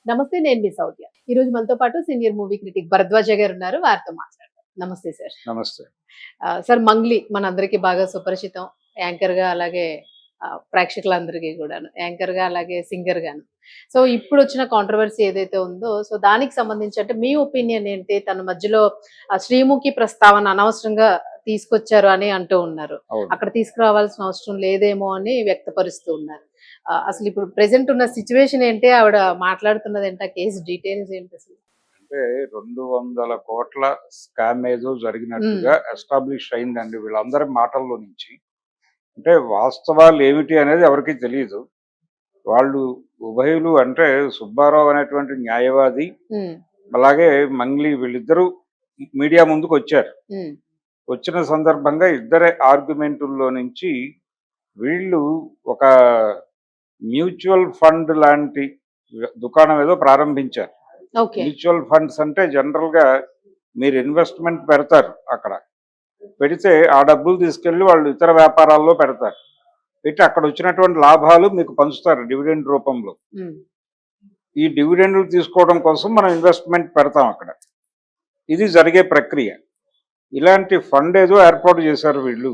నమస్తే, నేను మీ సౌజ్య. ఈ రోజు మనతో పాటు సీనియర్ మూవీ క్రిటిక్ భరద్వాజ గారు ఉన్నారు. వారితో మాట్లాడదాం. నమస్తే సార్. నమస్తే. సార్, మంగ్లీ మనందరికీ బాగా సుపరిచితం. యాంకర్ గా, అలాగే ప్రేక్షకులందరికీ కూడాను యాంకర్ గా, అలాగే సింగర్ గాను. సో ఇప్పుడు వచ్చిన కాంట్రవర్సీ ఏదైతే ఉందో, సో దానికి సంబంధించి అంటే మీ ఒపీనియన్ ఏంటి? తన మధ్యలో శ్రీముఖి ప్రస్తావన అనవసరంగా తీసుకొచ్చారు అని అంటూ ఉన్నారు. అక్కడ తీసుకురావాల్సిన అవసరం లేదేమో అని వ్యక్తపరుస్తూ ఉన్నారు. అసలు ఇప్పుడు ప్రెసెంట్ ఉన్న సిచ్యువేషన్ ఏంటి? ఆవిడ మాట్లాడుతున్నది ఏంటి? కేసు డీటెయిల్స్ ఏంటి అసలు? అంటే 200 కోట్ల స్కామ్ ఏదో జరిగినట్టుగా ఎస్టాబ్లిష్ అయిందండి వీళ్ళందరి మాటల్లో నుంచి. అంటే వాస్తవాలు ఏమిటి అనేది ఎవరికి తెలియదు. వాళ్ళు ఉభయులు అంటే సుబ్బారావు అనేటువంటి న్యాయవాది, అలాగే మంగ్లీ, వీళ్ళిద్దరూ మీడియా ముందుకు వచ్చారు. వచ్చిన సందర్భంగా ఇద్దరే ఆర్గ్యుమెంటుల్లో నుంచి వీళ్ళు ఒక మ్యూచువల్ ఫండ్ లాంటి దుకాణం ఏదో ప్రారంభించారు. మ్యూచువల్ ఫండ్స్ అంటే జనరల్ గా మీరు ఇన్వెస్ట్మెంట్ పెడతారు, అక్కడ పెడితే ఆ డబ్బులు తీసుకెళ్లి వాళ్ళు ఇతర వ్యాపారాల్లో పెడతారు. పెట్టి అక్కడ వచ్చినటువంటి లాభాలు మీకు పంచుతారు డివిడెండ్ రూపంలో. ఈ డివిడెండ్లు తీసుకోవడం కోసం మనం ఇన్వెస్ట్మెంట్ పెడతాం అక్కడ. ఇది జరిగే ప్రక్రియ. ఇలాంటి ఫండ్ ఏదో ఏర్పాటు చేశారు వీళ్ళు.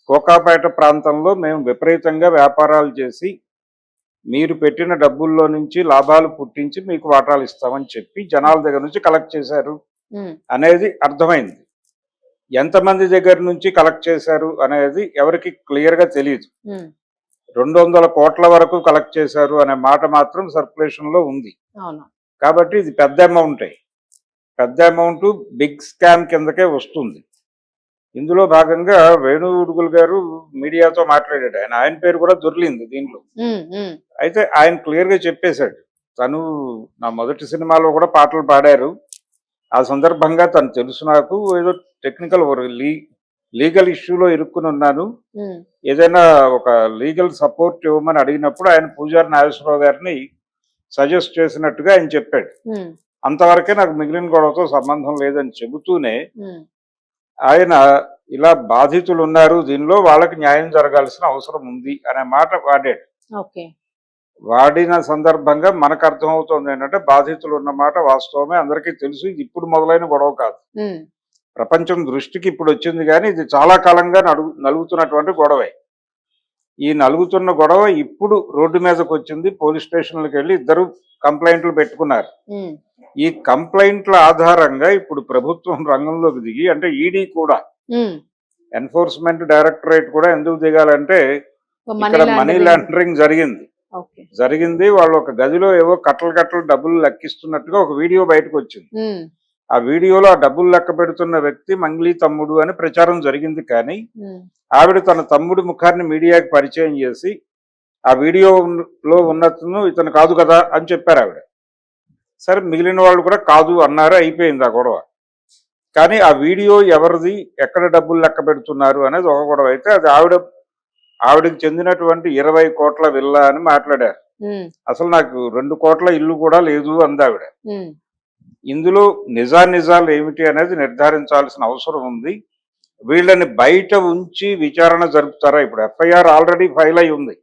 కోకాపేట ప్రాంతంలో మేము విపరీతంగా వ్యాపారాలు చేసి మీరు పెట్టిన డబ్బుల్లో నుంచి లాభాలు పుట్టించి మీకు వాటాలు ఇస్తామని చెప్పి జనాల దగ్గర నుంచి కలెక్ట్ చేశారు అనేది అర్థమైంది. ఎంతమంది దగ్గర నుంచి కలెక్ట్ చేశారు అనేది ఎవరికి క్లియర్ గా తెలియదు. 200 కోట్ల వరకు కలెక్ట్ చేశారు అనే మాట మాత్రం సర్క్యులేషన్ లో ఉంది. కాబట్టి ఇది పెద్ద అమౌంట్ బిగ్ స్కామ్ కిందకే వస్తుంది. ఇందులో భాగంగా వేణుగుడుగులు గారు మీడియాతో మాట్లాడాడు. ఆయన పేరు కూడా దొర్లింది దీంట్లో. అయితే ఆయన క్లియర్ గా చెప్పేశాడు, తను నా మొదటి సినిమాలో కూడా పాటలు పాడారు. ఆ సందర్భంగా తను తెలుసు, నాకు ఏదో టెక్నికల్ లీగల్ ఇష్యూలో ఇరుక్కుని ఉన్నాను, ఏదైనా ఒక లీగల్ సపోర్ట్ ఇవ్వమని అడిగినప్పుడు ఆయన పూజారి నాగేశ్వరరావు గారిని సజెస్ట్ చేసినట్టుగా ఆయన చెప్పాడు. అంతవరకే నాకు మిగిలిన గొడవతో సంబంధం లేదని చెబుతూనే ఆయన ఇలా బాధితులు ఉన్నారు, దీనిలో వాళ్ళకి న్యాయం జరగాల్సిన అవసరం ఉంది అనే మాట వాడాడు. వాడిన సందర్భంగా మనకు అర్థమవుతుంది ఏంటంటే బాధితులు ఉన్న మాట వాస్తవమే, అందరికీ తెలుసు. ఇది ఇప్పుడు మొదలైన గొడవ కాదు, ప్రపంచం దృష్టికి ఇప్పుడు వచ్చింది. కానీ ఇది చాలా కాలంగా నలుగుతున్నటువంటి గొడవే. ఈ నలుగుతున్న గొడవ ఇప్పుడు రోడ్డు మీదకి వచ్చింది. పోలీస్ స్టేషన్లకు వెళ్ళి ఇద్దరు కంప్లైంట్లు పెట్టుకున్నారు. ఈ కంప్లైంట్ల ఆధారంగా ఇప్పుడు ప్రభుత్వం రంగంలోకి దిగి, అంటే ఈడీ కూడా, ఎన్ఫోర్స్మెంట్ డైరెక్టరేట్ కూడా ఎందుకు దిగాలంటే ఇక్కడ మనీ లాండరింగ్ జరిగింది. వాళ్ళు ఒక గదిలో ఏవో కట్టలు డబ్బులు లెక్కిస్తున్నట్టుగా ఒక వీడియో బయటకు వచ్చింది. ఆ వీడియోలో ఆ డబ్బులు లెక్క పెడుతున్న వ్యక్తి మంగ్లీ తమ్ముడు అని ప్రచారం జరిగింది. కానీ ఆవిడ తన తమ్ముడి ముఖాన్ని మీడియాకి పరిచయం చేసి ఆ వీడియోలో ఉన్నతను ఇతను కాదు కదా అని చెప్పారు ఆవిడ. సరే, మిగిలిన వాళ్ళు కూడా కాదు అన్నారు, అయిపోయింది ఆ గొడవ. కానీ ఆ వీడియో ఎవరిది, ఎక్కడ డబ్బులు లెక్క పెడుతున్నారు అనేది ఒక గొడవ అయితే, అది ఆవిడకి చెందినటువంటి 20 కోట్ల విల్లా అని మాట్లాడారు. అసలు నాకు 2 కోట్ల ఇల్లు కూడా లేదు అంది ఆవిడ. ఇందులో నిజాలు ఏమిటి అనేది నిర్ధారించాల్సిన అవసరం ఉంది. వీళ్ళని బయట ఉంచి విచారణ జరుపుతారా? ఇప్పుడు ఎఫ్ఐఆర్ ఆల్రెడీ ఫైల్ అయి ఉంది.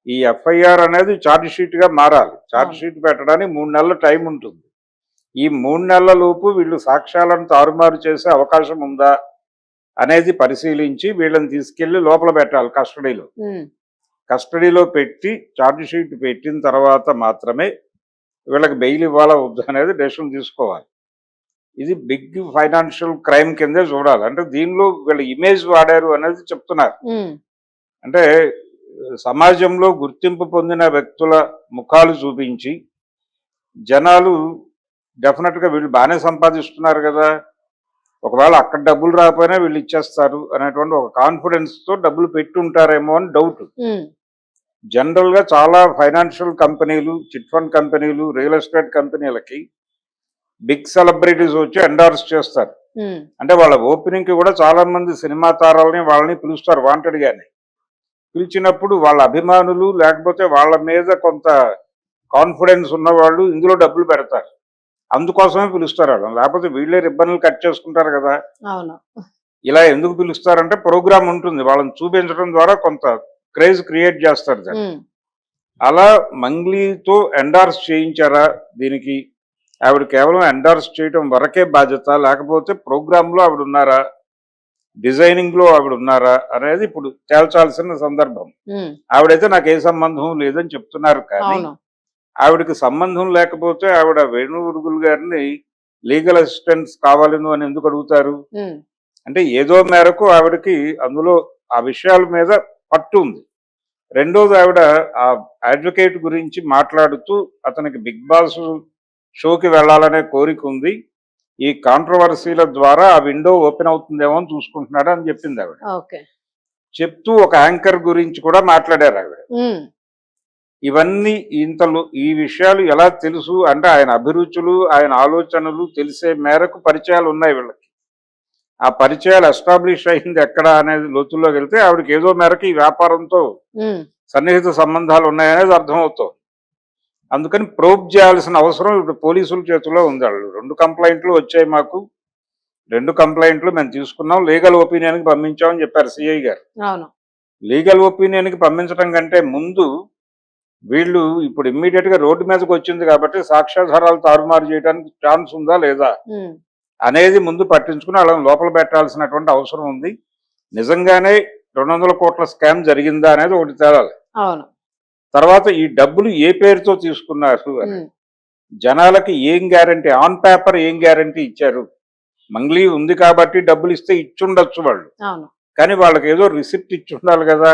ఈ ఎఫ్ఐఆర్ అనేది ఛార్జ్ షీట్ గా మారాలి. ఛార్జ్ షీట్ పెట్టడానికి 3 నెలల టైం ఉంటుంది. ఈ 3 నెలల లోపు వీళ్ళు సాక్ష్యాలను తారుమారు చేసే అవకాశం ఉందా అనేది పరిశీలించి వీళ్ళని తీసుకెళ్లి లోపల పెట్టాలి కస్టడీలో పెట్టి ఛార్జ్ షీట్ పెట్టిన తర్వాత మాత్రమే వీళ్ళకి బెయిల్ ఇవ్వాలా వద్దా అనేది డెసిషన్ తీసుకోవాలి. ఇది బిగ్ ఫైనాన్షియల్ క్రైమ్ కిందే చూడాలి. అంటే దీనిలో వీళ్ళ ఇమేజ్ వాడారు అనేది చెప్తున్నారు. అంటే సమాజంలో గుర్తింపు పొందిన వ్యక్తుల ముఖాలు చూపించి జనాలు డెఫినెట్ గా వీళ్ళు బాగానే సంపాదిస్తున్నారు కదా, ఒకవేళ అక్కడ డబ్బులు రాకపోయినా వీళ్ళు ఇచ్చేస్తారు అనేటువంటి ఒక కాన్ఫిడెన్స్ తో డబ్బులు పెట్టుంటారేమో అని డౌట్. జనరల్ గా చాలా ఫైనాన్షియల్ కంపెనీలు, చిట్ ఫండ్ కంపెనీలు, రియల్ ఎస్టేట్ కంపెనీలకి బిగ్ సెలబ్రిటీస్ వచ్చి ఎండార్స్ చేస్తారు. అంటే వాళ్ళ ఓపెనింగ్ కి కూడా చాలా మంది సినిమా తారాలని వాళ్ళని పిలుస్తారు వాంటెడ్ గానే. పిలిచినప్పుడు వాళ్ళ అభిమానులు లేకపోతే వాళ్ళ మీద కొంత కాన్ఫిడెన్స్ ఉన్నవాళ్ళు ఇందులో డబ్బులు పెడతారు. అందుకోసమే పిలుస్తారు వాళ్ళని, లేకపోతే వీళ్ళే రిబ్బన్లు కట్ చేసుకుంటారు కదా. ఇలా ఎందుకు పిలుస్తారంటే ప్రోగ్రామ్ ఉంటుంది, వాళ్ళని చూపించడం ద్వారా కొంత క్రేజ్ క్రియేట్ చేస్తారు దాన్ని. అలా మంగ్లీతో ఎండార్స్ చేయించారా దీనికి? ఆవిడ కేవలం ఎండార్స్ చేయటం వరకే బాధ్యత, లేకపోతే ప్రోగ్రాంలో ఆవిడ ఉన్నారా, డిజైనింగ్ లో ఆవిడ ఉన్నారా అనేది ఇప్పుడు తేల్చాల్సిన సందర్భం. ఉమ్, ఆవిడైతే నాకు ఏ సంబంధం లేదని చెప్తున్నారు, కానీ అవును. ఆవిడకి సంబంధం లేకపోతే ఆవిడ వేణుగురుకుల్ గారిని లీగల్ అసిస్టెంట్స్ కావాలను అని ఎందుకు అడుగుతారు? ఉమ్, అంటే ఏదో మేరకు ఆవిడకి అందులో ఆ విషయాల మీద పట్టు ఉంది. రెండోది, ఆవిడ ఆ అడ్వకేట్ గురించి మాట్లాడుతూ అతనికి బిగ్ బాస్ షోకి వెళ్ళాలనే కోరిక ఉంది, ఈ కాంట్రవర్సీల ద్వారా ఆ విండో ఓపెన్ అవుతుందేమో అని చూసుకుంటున్నాడు అని చెప్పింది ఆవిడ. ఓకే. చెప్తూ ఒక యాంకర్ గురించి కూడా మాట్లాడారు ఆవిడ. ఉమ్, ఇవన్నీ ఇంతలో ఈ విషయాలు ఎలా తెలుసు అంటే ఆయన అభిరుచులు, ఆయన ఆలోచనలు తెలిసే మేరకు పరిచయాలు ఉన్నాయి వీళ్ళకి. ఆ పరిచయాలు ఎస్టాబ్లిష్ అయింది ఎక్కడ అనేది లోతుల్లోకి వెళ్తే ఆవిడకి ఏదో మేరకు ఈ వ్యాపారంతో ఉమ్, సన్నిహిత సంబంధాలు ఉన్నాయనేది అర్థమవుతుంది. అందుకని ప్రోబ్ చేయాల్సిన అవసరం ఇప్పుడు పోలీసుల చేతిలో ఉంది. వాళ్ళు 2 కంప్లైంట్లు వచ్చాయి మాకు, 2 కంప్లైంట్లు మేము తీసుకున్నాం, లీగల్ ఒపీనియన్కి పంపించామని చెప్పారు సిఐ గారు. అవును. లీగల్ ఒపీనియన్కి పంపించడం కంటే ముందు వీళ్ళు ఇప్పుడు ఇమ్మీడియట్ గా రోడ్డు మీదకి వచ్చింది కాబట్టి సాక్ష్యాధారాలు తారుమారు చేయడానికి ఛాన్స్ ఉందా లేదా ఉమ్, అనేది ముందు పట్టించుకుని అలా లోపల పెట్టాల్సినటువంటి అవసరం ఉంది. నిజంగానే 200 కోట్ల స్కామ్ జరిగిందా అనేది ఒకటి తేలాలి. అవును. తర్వాత ఈ డబ్బులు ఏ పేరుతో తీసుకున్నారు అని, ఉమ్, జనాలకి ఏం గ్యారంటీ, ఆన్ పేపర్ ఏం గ్యారంటీ ఇచ్చారు? మంగ్లీ ఉంది కాబట్టి డబ్బులు ఇస్తే ఇచ్చుండొచ్చు వాళ్ళు, అవును. కానీ వాళ్ళకి ఏదో రిసిప్ట్ ఇచ్చి ఉండాలి కదా.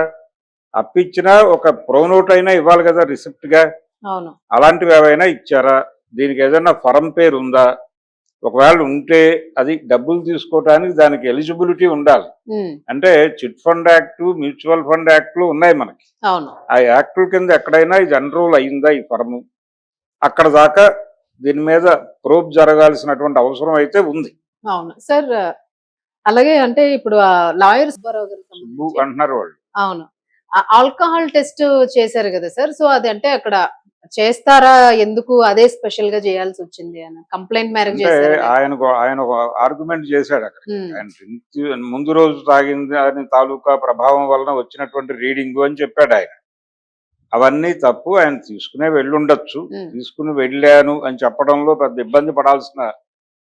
అప్పిచ్చినా ఒక ప్రోనోట్ అయినా ఇవ్వాలి కదా రిసిప్ట్ గా. అవును. అలాంటివి ఏవైనా ఇచ్చారా? దీనికి ఏదైనా ఫరం పేరు ఉందా? ఒకవేళ ఉంటే అది డబ్బులు తీసుకోవడానికి దానికి ఎలిజిబిలిటీ ఉండాలి. ఉమ్, అంటే chit fund act, mutual fund యాక్ట్లు ఉన్నాయి మనకి. అవును. ఆ యాక్టుల కింద ఎక్కడైనా ఇది ఎన్రోల్ అయిందా ఈ ఫరము? అక్కడ దాకా దీని మీద ప్రోబ్ జరగాల్సినటువంటి అవసరం అయితే ఉంది. అవును సార్. అలాగే అంటే ఇప్పుడు లాయర్ సుబ్బారావు గారికి సుబ్బు సంబంధించి అంటున్నారు వాళ్ళు. అవును. ఆల్కహాల్ టెస్ట్ చేశారు కదా సార్. సో అది అంటే అక్కడ చేస్తారా? ఎందుకు అదే స్పెషల్ గా చేయాల్సి వచ్చింది అని కంప్లైంట్ మేరకు అంటే చేశారు కదా. ఆయన ఒక ఆర్గ్యుమెంట్ చేశాడు అక్కడ. ఉమ్, ఆయన ముందు రోజు తాగింది అని తాలూకా ప్రభావం వలన వచ్చినటువంటి రీడింగ్ అని చెప్పాడు ఆయన. అవన్నీ తప్పు. ఆయన తీసుకునే వెళ్ళుండొచ్చు. ఉమ్, తీసుకుని వెళ్ళాను అని చెప్పడంలో పెద్ద ఇబ్బంది పడాల్సిన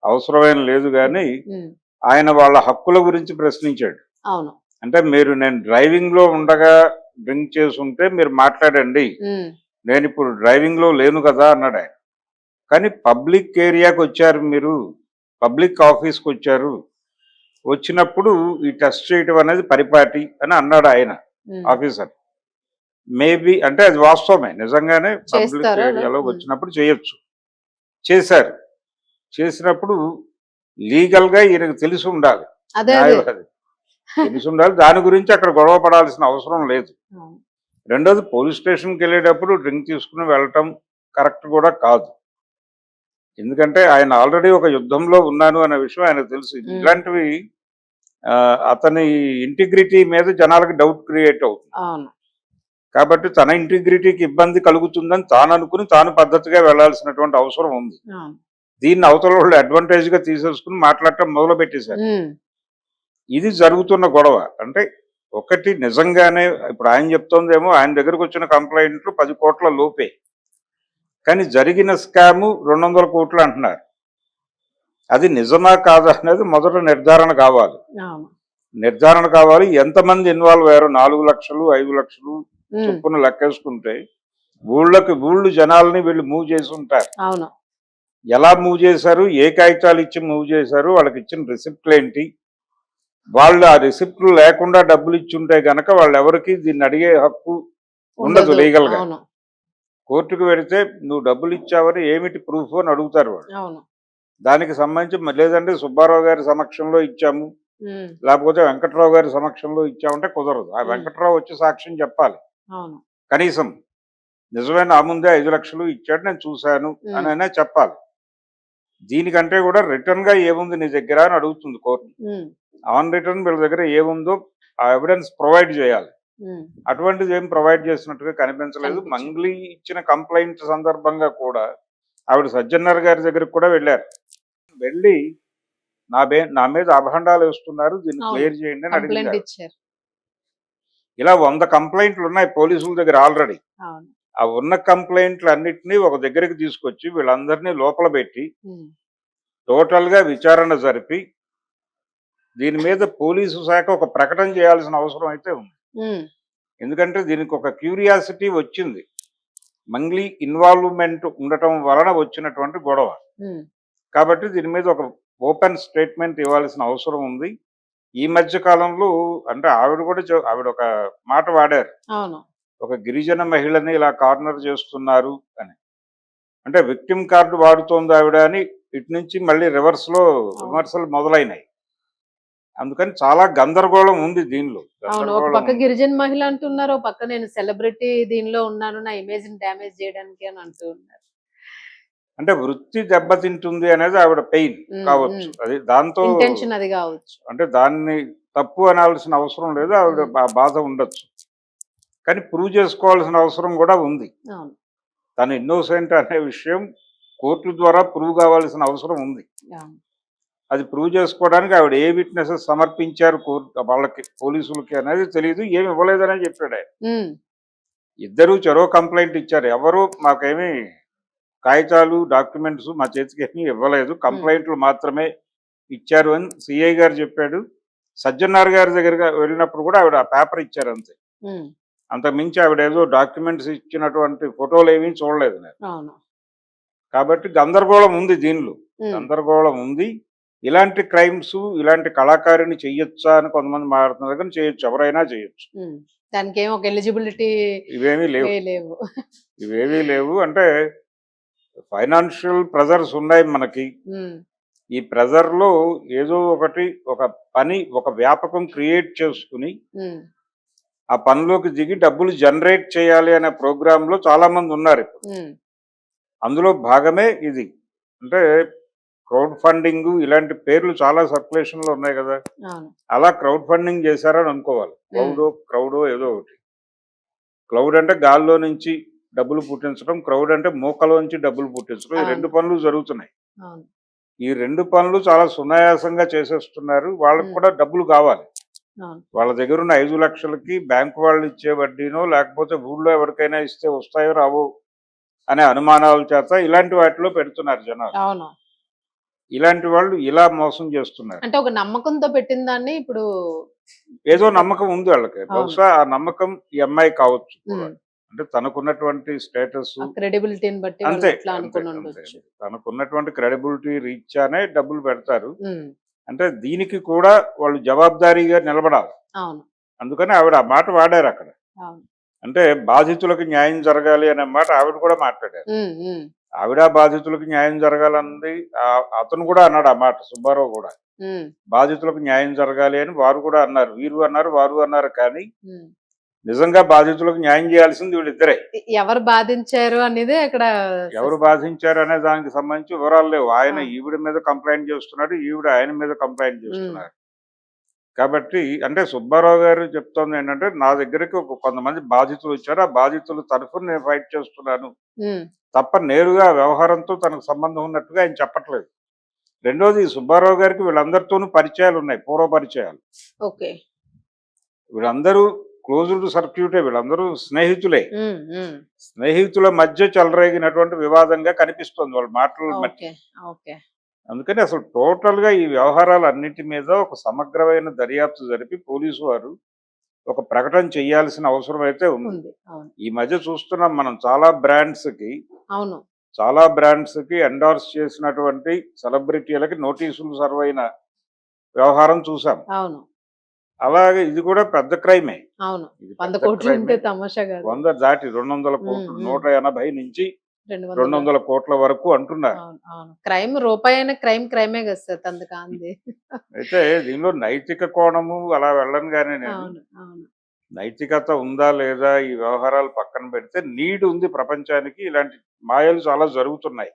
అవసరమేం లేదు, కానీ ఉమ్, ఆయన వాళ్ళ హక్కుల గురించి ప్రశ్నించాడు. అవును. అంటే నేను డ్రైవింగ్ లో ఉండగా డ్రింక్ చేసి ఉంటే మీరు మాట్లాడండి, ఉమ్, నేను ఇప్పుడు డ్రైవింగ్ లో లేను కదా అన్నాడు ఆయన. కానీ పబ్లిక్ ఏరియాకి వచ్చారు మీరు, పబ్లిక్ ఆఫీస్కి వచ్చారు, వచ్చినప్పుడు ఈ టెస్ట్ చేయటం అనేది పరిపాటి అని అన్నాడు ఆయన ఉమ్, ఆఫీసర్. మేబీ అంటే అది వాస్తవమే, నిజంగానే పబ్లిక్ చేస్తారా అలా? ఏరియాలో ఉమ్, వచ్చినప్పుడు చేయొచ్చు. చేశారు. చేసినప్పుడు లీగల్ గా ఈయనకు తెలిసి ఉండాలి, అదే అదే. న్యాయవాది తెలిసి ఉండాలి. దాని గురించి అక్కడ గొడవ పడాల్సిన అవసరం లేదు. అవును. రెండోది, పోలీస్ స్టేషన్కి వెళ్ళేటప్పుడు డ్రింక్ తీసుకుని వెళ్ళటం కరెక్ట్ కూడా కాదు. ఎందుకంటే ఆయన ఆల్రెడీ ఒక యుద్ధంలో ఉన్నాను అనే విషయం ఆయనకు తెలుసు. ఉమ్, ఇలాంటివి అతని ఇంటిగ్రిటీ మీద జనాలకు డౌట్ క్రియేట్ అవుతుంది. అవును. కాబట్టి తన ఇంటిగ్రిటీకి ఇబ్బంది కలుగుతుందని తాను అనుకుని తాను పద్ధతిగా వెళ్లాల్సినటువంటి అవసరం ఉంది. అవును. దీన్ని అవతల వాళ్ళు అడ్వాంటేజ్ గా తీసేసుకుని మాట్లాడటం మొదలు పెట్టేశారు. ఉమ్, ఇది జరుగుతున్న గొడవ. అంటే ఒకటి నిజంగానే ఇప్పుడు ఆయన చెప్తోందేమో ఆయన దగ్గరకు వచ్చిన కంప్లైంట్లు 10 కోట్ల లోపే, కానీ జరిగిన స్కాము 200 కోట్లు అంటున్నారు. అది నిజమా కాదా అనేది మొదట నిర్ధారణ కావాలి. అవును. నిర్ధారణ కావాలి. ఎంతమంది ఇన్వాల్వ్ అయ్యారు? 4 లక్షలు 5 లక్షలు ఉమ్, చొప్పున లెక్కేసుకుంటే ఊళ్ళు జనాల్ని వీళ్ళు మూవ్ చేసి ఉంటారు. అవును. ఎలా మూవ్ చేశారు, ఏ కాగితాలు ఇచ్చి మూవ్ చేశారు, వాళ్ళకి ఇచ్చిన రిసిప్ట్లు ఏంటి, వాళ్ళు ఆ రిసిప్ట్లు లేకుండా డబ్బులు ఇచ్చి ఉంటే గనక వాళ్ళు ఎవరికి దీన్ని అడిగే హక్కు ఉండదు ఉండదు. లీగల్ గా. అవును. కోర్టుకు వెళితే నువ్వు డబ్బులు ఇచ్చావని ఏమిటి ప్రూఫ్ అని అడుగుతారు వాళ్ళు. అవును. దానికి సంబంధించి లేదంటే సుబ్బారావు గారి సమక్షంలో ఇచ్చాము, ఉమ్, లేకపోతే వెంకట్రావు గారి సమక్షంలో ఇచ్చామంటే కుదరదు. ఆ ఉమ్, వెంకట్రావు వచ్చి సాక్ష్యం చెప్పాలి. అవును. కనీసం నిజమే, నా ముందే 5 లక్షలు ఇచ్చాడు నేను చూశాను ఉమ్, అని అయినా చెప్పాలి. దీనికంటే కూడా రిటర్న్ గా ఏముంది నీ దగ్గర అని అడుగుతుంది కోర్టు. ఉమ్, ఆన్ రిటర్న్ వీళ్ళ దగ్గర ఏముందో ఆ ఎవిడెన్స్ ప్రొవైడ్ చేయాలి. ఉమ్, అటువంటిది ఏం ప్రొవైడ్ చేసినట్టుగా కనిపించలేదు. కనిపించదు. మంగ్లీ ఇచ్చిన కంప్లైంట్ సందర్భంగా కూడా ఆవిడ సజ్జన్నర్ గారి దగ్గరికి కూడా వెళ్ళారు. వెళ్ళి నా మీద అభండాలు వేస్తున్నారు, దీన్ని అవును. క్లియర్ చేయండి అని కంప్లైంట్ అడిగింది. ఇచ్చారు. ఇలా 100 కంప్లైంట్లు ఉన్నాయి పోలీసుల దగ్గర ఆల్రెడీ. అవును. ఆ ఉన్న కంప్లైంట్లు అన్నిటినీ ఒక దగ్గరికి తీసుకొచ్చి వీళ్ళందరినీ లోపల పెట్టి ఉమ్, టోటల్ గా విచారణ జరిపి దీని మీద పోలీసు శాఖ ఒక ప్రకటన చేయాల్సిన అవసరం అయితే ఉంది. ఉమ్, ఎందుకంటే దీనికి ఒక క్యూరియాసిటీ వచ్చింది. మంగ్లీ ఇన్వాల్వ్మెంట్ ఉండటం వలన వచ్చినటువంటి గొడవ. ఉమ్, కాబట్టి దీని మీద ఒక ఓపెన్ స్టేట్మెంట్ ఇవ్వాల్సిన అవసరం ఉంది. ఈ మధ్య కాలంలో అంటే ఆవిడ కూడా ఆవిడ ఒక మాట వాడారు. అవును. ఒక గిరిజన మహిళని ఇలా కార్నర్ చేస్తున్నారు అని. అంటే విక్టిమ్ కార్డు వాడుతోంది ఆవిడ అని ఇటు నుంచి మళ్ళీ రివర్స్ లో విమర్శలు మొదలైనాయి. అందుకని చాలా గందరగోళం ఉంది దీనిలో. అవును. ఒక గందరగోళం పక్క ఉంది. గిరిజన మహిళ అంటున్నారు, ఒక పక్క నేను సెలబ్రిటీ దీనిలో ఉన్నాను, నా ఇమేజ్ ని డ్యామేజ్ చేయడానికి అని అంటూ ఉన్నారు. అంటే వృత్తి దెబ్బతింటుంది అనేది ఆవిడ పెయిన్ ఉమ్, కావచ్చు. ఉమ్. అది దాంతో ఇంటెన్షన్ అది కావచ్చు. అంటే దాన్ని తప్పు అనాల్సిన అవసరం లేదు. ఆవిడ బాధ ఉండొచ్చు. కానీ ప్రూవ్ చేసుకోవాల్సిన అవసరం కూడా ఉంది. అవును. తను ఇన్నోసెంట్ అనే విషయం కోర్టు ద్వారా ప్రూవ్ కావాల్సిన అవసరం ఉంది. అవును. అది ప్రూవ్ చేసుకోవడానికి ఆవిడ ఏ విట్నెసెస్ సమర్పించారు కోర్టు వాళ్ళకి పోలీసులకి అనేది తెలియదు. ఏమి ఇవ్వలేదనే చెప్పాడు ఆయన. ఉమ్, ఇద్దరు చెరో కంప్లైంట్ ఇచ్చారు. ఎవరు మాకేమి కాగితాలు డాక్యుమెంట్స్ మా చేతికి ఏమీ ఇవ్వలేదు, కంప్లైంట్లు మాత్రమే ఇచ్చారు అని సిఐ గారు చెప్పాడు. సజ్జనార్ గారి దగ్గర వెళ్ళినప్పుడు కూడా ఆవిడ ఆ పేపర్ ఇచ్చారు అంతే. ఉమ్, అంతకు మించి ఆవిడ ఏదో డాక్యుమెంట్స్ ఇచ్చినటువంటి ఫోటోలు ఏమీ చూడలేదు నేను. అవును. కాబట్టి గందరగోళం ఉంది దీనిలో. ఉమ్, గందరగోళం ఉంది. ఇలాంటి క్రైమ్స్ ఇలాంటి కళాకారిని చెయ్యొచ్చా అని కొంతమంది మాట్లాడుతున్నారు, కానీ చేయొచ్చు, ఎవరైనా చేయొచ్చు. ఉమ్. దానికి ఏం ఒక ఎలిజిబిలిటీ ఇవేమీ లేవు. లేవు. ఇవేమీ లేవు. అంటే ఫైనాన్షియల్ ప్రెజర్స్ ఉన్నాయి మనకి. ఉమ్, ఈ ప్రెజర్ లో ఏదో ఒకటి ఒక పని ఒక వ్యాపకం క్రియేట్ చేసుకుని ఉమ్, ఆ పనిలోకి దిగి డబ్బులు జనరేట్ చేయాలి అనే ప్రోగ్రామ్ లో చాలా మంది ఉన్నారు ఇప్పుడు. ఉమ్, అందులో భాగమే ఇది. అంటే క్రౌడ్ ఫండింగ్ ఇలాంటి పేర్లు చాలా సర్క్యులేషన్ లో ఉన్నాయి కదా. అవును. అలా క్రౌడ్ ఫండింగ్ చేశారని అనుకోవాలి. క్రౌడో ఏదో ఒకటి. క్లౌడ్ అంటే గాల్లో నుంచి డబ్బులు పుట్టించడం, క్రౌడ్ అంటే మూకలోంచి డబ్బులు పుట్టించడం. ఈ రెండు పనులు జరుగుతున్నాయి. అవును. ఈ రెండు పనులు చాలా సునాయాసంగా చేసేస్తున్నారు. వాళ్ళకి కూడా డబ్బులు కావాలి. అవును. వాళ్ళ దగ్గర ఉన్న 5 లక్షలకి బ్యాంకు వాళ్ళు ఇచ్చే వడ్డీనో లేకపోతే ఊళ్ళో ఎవరికైనా ఇస్తే వస్తాయో రావో అనే అనుమానాల చేత ఇలాంటి వాటిలో పెడుతున్నారు జనాలు. అవును. ఇలాంటి వాళ్ళు ఇలా మోసం చేస్తున్నారు. అంటే ఒక నమ్మకంతో పెట్టిన దాన్ని ఇప్పుడు ఏదో నమ్మకం ఉంది వాళ్ళకి. బహుశా ఆ నమ్మకం ఈ అమ్మాయి కావచ్చు కూడా. అంటే తనకున్నటువంటి స్టేటస్ క్రెడిబిలిటీని బట్టి వాళ్ళు అంతే ఎట్లా అంతే అనుకుని అంతే. ఉండొచ్చు. తనకున్నటువంటి క్రెడిబిలిటీ రీత్యానే డబ్బులు పెడతారు. ఉమ్, అంటే దీనికి కూడా వాళ్ళు జవాబుదారీగా నిలబడాలి. అవును. అందుకని ఆవిడ ఆ మాట వాడారు అక్కడ. అవును. అంటే బాధితులకు న్యాయం జరగాలి అనే మాట ఆవిడ కూడా మాట్లాడారు. ఉమ్, ఉమ్, ఆవిడ బాధితులకు న్యాయం జరగాలన్నది అతను కూడా అన్నాడు ఆ మాట, సుబ్బారావు కూడా. ఉమ్, బాధితులకు న్యాయం జరగాలి అని వారు కూడా అన్నారు. వీరు అన్నారు, వారు అన్నారు. కానీ ఉమ్. నిజంగా బాధితులకు న్యాయం చేయాల్సింది వీళ్ళిద్దరే. ఎవరు బాధించారు అనేది అక్కడ ఎవరు బాధించారు అనే దానికి సంబంధించి వివరాలు లేవు. ఆయన ఈవిడ మీద కంప్లైంట్ చేస్తున్నాడు, ఈవిడ ఆయన మీద కంప్లైంట్ చేస్తున్నారు. కాబట్టి అంటే సుబ్బారావు గారు చెప్తోంది ఏంటంటే, నా దగ్గరికి కొంతమంది బాధితులు వచ్చారు, ఆ బాధితుల తరఫున నేను ఫైట్ చేస్తున్నాను ఉమ్, తప్ప నేరుగా వ్యవహారంతో తనకు సంబంధం ఉన్నట్టుగా ఆయన చెప్పట్లేదు. రెండోది, సుబ్బారావు గారికి వీళ్ళందరితోనూ పరిచయాలు ఉన్నాయి, పూర్వ పరిచయాలు. ఓకే. వీళ్ళందరూ క్లోజ్డ్ సర్క్యూటే, వీళ్ళందరూ స్నేహితులే. ఉమ్, ఉమ్. స్నేహితుల మధ్య చెలరేగినటువంటి వివాదంగా కనిపిస్తోంది వాళ్ళ మాటలు బట్టి. ఓకే. ఓకే. అందుకని అసలు టోటల్ గా ఈ వ్యవహారాలన్నిటి మీద ఒక సమగ్రమైన దర్యాప్తు జరిపి పోలీసు వారు ఒక ప్రకటన చేయాల్సిన అవసరం అయితే ఉంది. ఉంది. అవును. ఈ మధ్య చూస్తున్నాం మనం చాలా బ్రాండ్స్ కి ఎండార్స్ చేసినటువంటి సెలబ్రిటీలకి నోటీసులు సర్వ్ అయిన వ్యవహారం చూసాం. అవును. అలాగే ఇది కూడా పెద్ద క్రైమే. అవును. ఇది 100 పెద్ద కోట్లు క్రైమే. అంటే తమాషా కాదు. 100 దాటి 200 కోట్లు, 180 నుంచి 200. 200 కోట్ల వరకు అంటున్నారు. అవును. అవును. క్రైమ్ రూపాయి అయినా క్రైమే కదా సార్, తందు కాంది. అయితే దీనిలో నైతిక కోణము అలా వెళ్ళను కానీ నేను, అవును. అవును. నైతికత ఉందా లేదా ఈ వ్యవహారాలు పక్కన పెడితే నీడ్ ఉంది ప్రపంచానికి. ఇలాంటి మాయలు చాలా జరుగుతున్నాయి.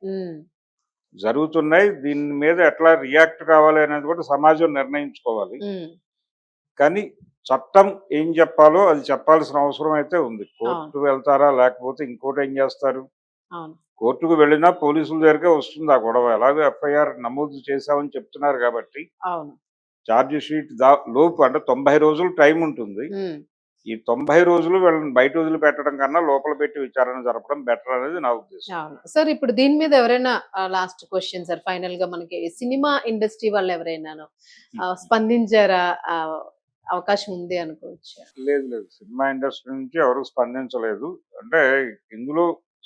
దీని మీద ఎట్లా రియాక్ట్ కావాలి అనేది కూడా సమాజం నిర్ణయించుకోవాలి. కానీ చట్టం ఏం చెప్పాలో అది చెప్పాల్సిన అవసరం అయితే ఉంది. కోర్టు వెళ్తారా లేకపోతే ఇంకోటి ఏం చేస్తారు? అవును. కోర్టుకు వెళ్ళినా పోలీసుల దగ్గరకే వస్తుంది ఆ గొడవ. ఎలాగో ఎఫ్ఐఆర్ నమోదు చేశామని చెప్తున్నారు కాబట్టి అవును. ఛార్జ్ షీట్ లోపు అంటే 90 రోజులు టైం ఉంటుంది. ఈ 90 రోజులు వీళ్ళని బయట వదిలిపెట్టడం కన్నా లోపల పెట్టి విచారణ జరపడం బెటర్ అనేది నా ఉద్దేశం. అవును సార్. ఇప్పుడు దీని మీద ఎవరైనా లాస్ట్ క్వశ్చన్ సార్, ఫైనల్ గా మనకి సినిమా ఇండస్ట్రీ వాళ్ళు ఎవరైనాను స్పందించారా? అవకాశం ఉంది అనుకోవచ్చు. లేదు లేదు, సినిమా ఇండస్ట్రీ నుంచి ఎవరు స్పందించలేదు. అంటే ఇందులో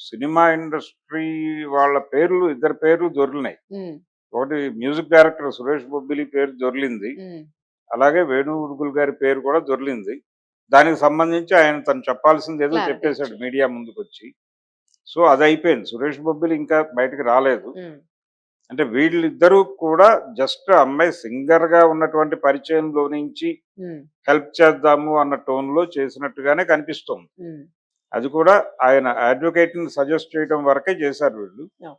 సినిమా ఇండస్ట్రీ వాళ్ళ పేర్లు, ఇద్దరు పేర్లు దొరికినాయి. ఒకటి మ్యూజిక్ డైరెక్టర్ సురేష్ బొబ్బిలి పేరు దొరికింది, అలాగే వేణు ఉడుగుల్ గారి పేరు కూడా దొరికింది. దానికి సంబంధించి ఆయన తను చెప్పాల్సింది ఏదో Clarity చెప్పేశాడు ఇచ్చాడు. మీడియా ముందుకు వచ్చి. సో అది అయిపోయింది. సురేష్ బొబ్బిలి ఇంకా బయటకు రాలేదు. అంటే వీళ్ళిద్దరూ కూడా జస్ట్ అమ్మాయి సింగర్ గా ఉన్నటువంటి పరిచయంలో నుంచి హెల్ప్ చేద్దాము అన్న టోన్ లో చేసినట్టుగానే కనిపిస్తుంది. అది కూడా ఆయన అడ్వకేట్ ని సజెస్ట్ చేయడం వరకే చేశారు వీళ్ళు. Yeah.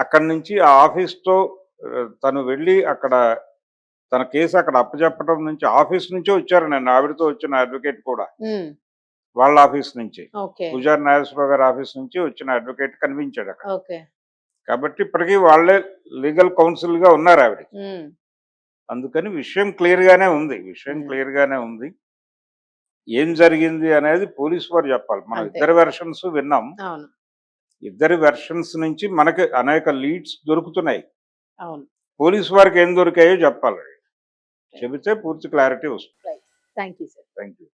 అక్కడి నుంచి ఆ ఆఫీస్ తో తను వెళ్ళి అక్కడ తన కేసు అక్కడ అప్పచెప్పడం నుంచి ఆఫీస్ నుంచే వచ్చారు. నేను ఆవిడతో వచ్చిన అడ్వకేట్ కూడా వాళ్ళ ఆఫీస్ నుంచి, ఓకే పూజారి నాగేశ్వరరావు గారి ఆఫీస్ నుంచి వచ్చిన అడ్వకేట్ కనిపించాడు అక్కడ. ఓకే. కాబట్టి ఇప్పటికీ వాళ్ళే లీగల్ కౌన్సిల్ గా ఉన్నారు ఆవిడ. అందుకని విషయం క్లియర్ గానే ఉంది. ఏం జరిగింది అనేది పోలీసు వారు చెప్పాలి. మనం అంతే. ఇద్దరు వెర్షన్స్ విన్నాం. అవును ఇద్దరి వెర్షన్స్ నుంచి మనకి అనేక లీడ్స్ దొరుకుతున్నాయి. అవును. పోలీసు వారికి ఏం దొరికాయో చెప్పాలి. చెబితే పూర్తి క్లారిటీ వస్తుంది. Thank you sir. Thank you.